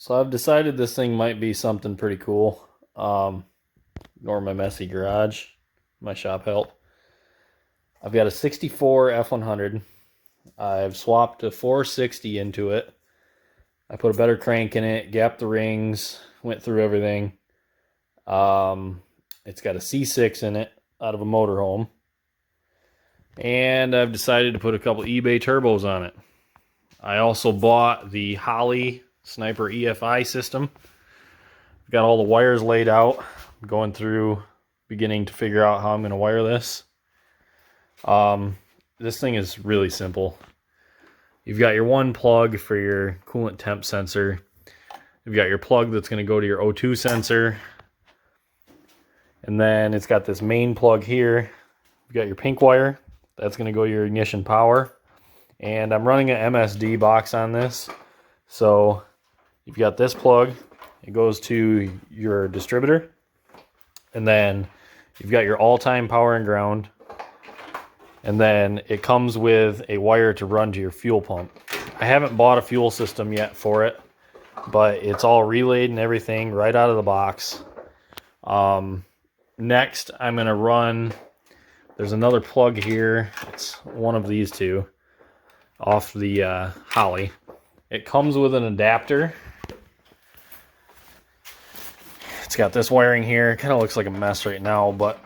So I've decided this thing might be something pretty cool. Ignore my messy garage, my shop help. I've got a 64 F100. I've swapped a 460 into it. I put a better crank in it, gapped the rings, went through everything. It's got a C6 in it out of a motorhome. And I've decided to put a couple eBay turbos on it. I also bought the Holley Sniper EFI system. I've got all the wires laid out. I'm going through, beginning to figure out how I'm going to wire this. This thing is really simple. You've got your one plug for your coolant temp sensor. You've got your plug that's going to go to your O2 sensor. And then it's got this main plug here. You've got your pink wire. That's going to go to your ignition power. And I'm running an MSD box on this. So you've got this plug. It goes to your distributor. And then you've got your all-time power and ground. And then it comes with a wire to run to your fuel pump. I haven't bought a fuel system yet for it, but it's all relayed and everything right out of the box. Next, I'm going to run, there's another plug here. It's one of these two off the Holley. It comes with an adapter. It's got this wiring here. It kind of looks like a mess right now, but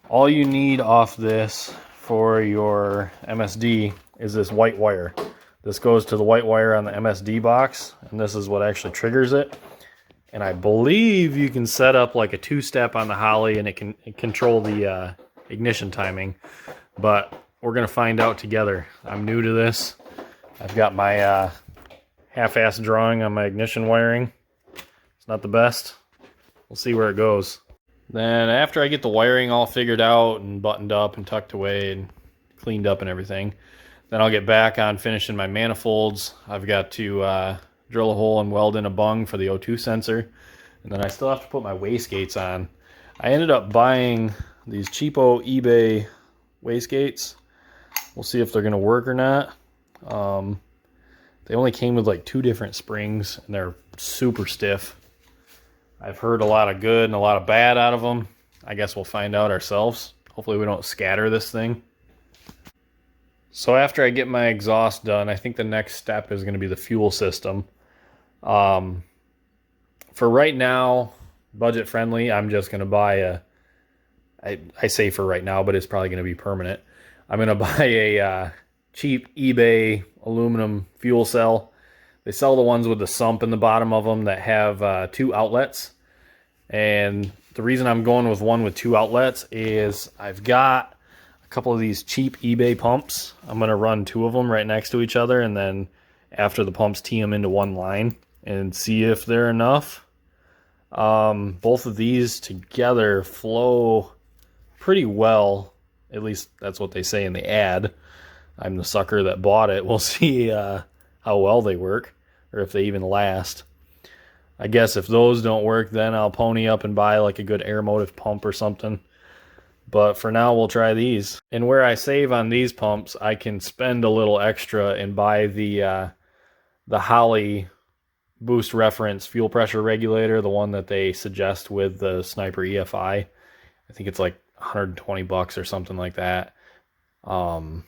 all you need off this for your MSD is this white wire. This goes to the white wire on the MSD box, and this is what actually triggers it. And I believe you can set up like a two-step on the Holley, and it can control the ignition timing. But we're gonna find out together. I'm new to this. I've got my half-ass drawing on my ignition wiring. It's not the best. We'll see where it goes. Then after I get the wiring all figured out and buttoned up and tucked away and cleaned up and everything, then I'll get back on finishing my manifolds. I've got to drill a hole and weld in a bung for the O2 sensor. And then I still have to put my wastegates on. I ended up buying these cheapo eBay wastegates. We'll see if they're going to work or not. They only came with like 2 different springs, and they're super stiff. I've heard a lot of good and a lot of bad out of them. I guess we'll find out ourselves. Hopefully we don't scatter this thing. So after I get my exhaust done, I think the next step is going to be the fuel system. For right now, budget friendly, I'm just going to buy I say for right now, but it's probably going to be permanent. I'm going to buy a cheap eBay aluminum fuel cell. They sell the ones with the sump in the bottom of them that have 2 outlets. And the reason I'm going with one with 2 outlets is I've got a couple of these cheap eBay pumps. I'm going to run 2 of them right next to each other, and then after the pumps, tee them into one line and see if they're enough. Both of these together flow pretty well. At least that's what they say in the ad. I'm the sucker that bought it. We'll see how well they work, or if they even last. I guess if those don't work, then I'll pony up and buy like a good air motive pump or something. But for now, we'll try these. And where I save on these pumps, I can spend a little extra and buy the Holley Boost Reference fuel pressure regulator, the one that they suggest with the Sniper EFI. I think it's like 120 bucks or something like that. So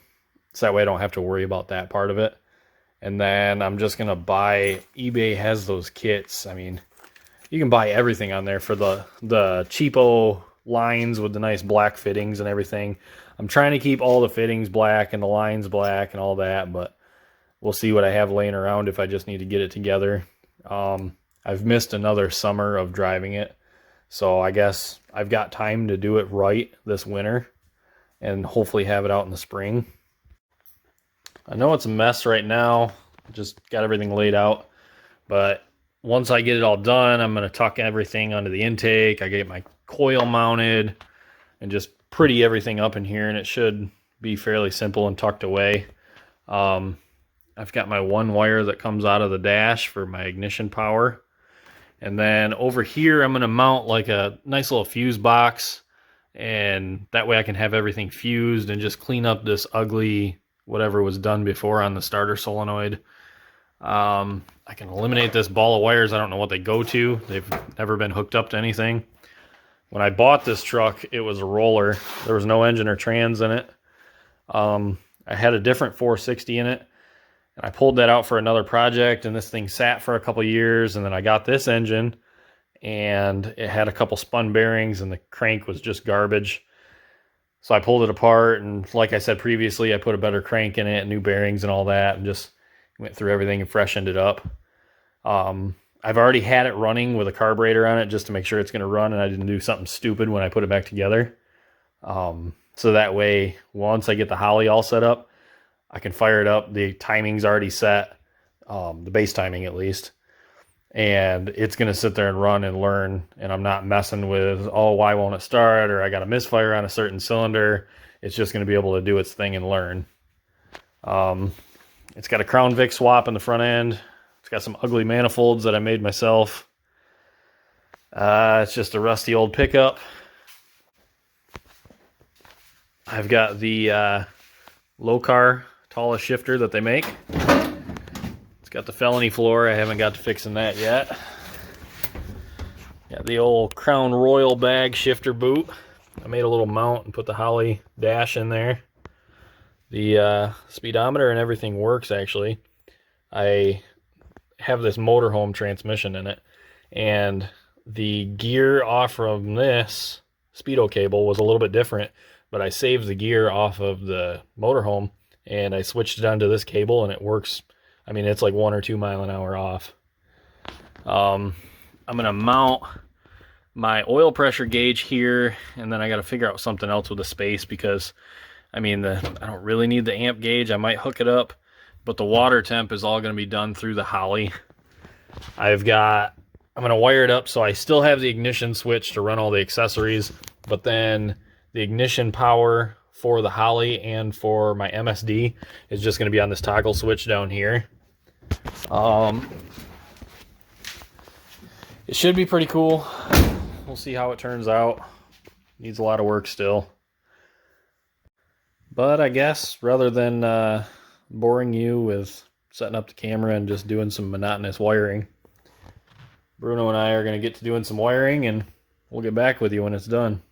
that way I don't have to worry about that part of it. And then I'm just going to buy, eBay has those kits. I mean, you can buy everything on there for the cheapo lines with the nice black fittings and everything. I'm trying to keep all the fittings black and the lines black and all that, but we'll see what I have laying around if I just need to get it together. I've missed another summer of driving it, so I guess I've got time to do it right this winter and hopefully have it out in the spring. I know it's a mess right now, just got everything laid out, but once I get it all done, I'm going to tuck everything onto the intake. I get my coil mounted and just pretty everything up in here, and it should be fairly simple and tucked away. I've got my one wire that comes out of the dash for my ignition power. And then over here, I'm going to mount like a nice little fuse box, and that way I can have everything fused and just clean up this ugly whatever was done before on the starter solenoid. I can eliminate this ball of wires. I don't know what they go to. They've never been hooked up to anything. When I bought this truck, it was a roller. There was no engine or trans in it. I had a different 460 in it, and I pulled that out for another project, and this thing sat for a couple years, and then I got this engine, and it had a couple spun bearings, and the crank was just garbage. So I pulled it apart, and like I said previously, I put a better crank in it, new bearings and all that, and just went through everything and freshened it up. I've already had it running with a carburetor on it just to make sure it's going to run, and I didn't do something stupid when I put it back together. So that way, once I get the holley all set up, I can fire it up. The timing's already set, the base timing at least, and it's going to sit there and run and learn, and I'm not messing with, oh, why won't it start, or I got a misfire on a certain cylinder. It's just going to be able to do its thing and learn. It's got a Crown Vic swap in the front end. It's got some ugly manifolds that I made myself. It's just a rusty old pickup. I've got the low car tallest shifter that they make. It's got the felony floor. I haven't got to fixing that yet. Got the old Crown Royal bag shifter boot. I made a little mount and put the Holley dash in there. The speedometer and everything works actually. I have this motorhome transmission in it, and the gear off from this speedo cable was a little bit different, but I saved the gear off of the motorhome and I switched it onto this cable, and it works. I mean, it's like 1 or 2 miles an hour off. I'm gonna mount my oil pressure gauge here, and then I got to figure out something else with the space, because I mean, I don't really need the amp gauge. I might hook it up, but the water temp is all going to be done through the Holley. I'm going to wire it up so I still have the ignition switch to run all the accessories, but then the ignition power for the Holley and for my MSD is just going to be on this toggle switch down here. It should be pretty cool. We'll see how it turns out. Needs a lot of work still. But I guess rather than boring you with setting up the camera and just doing some monotonous wiring, Bruno and I are going to get to doing some wiring, and we'll get back with you when it's done.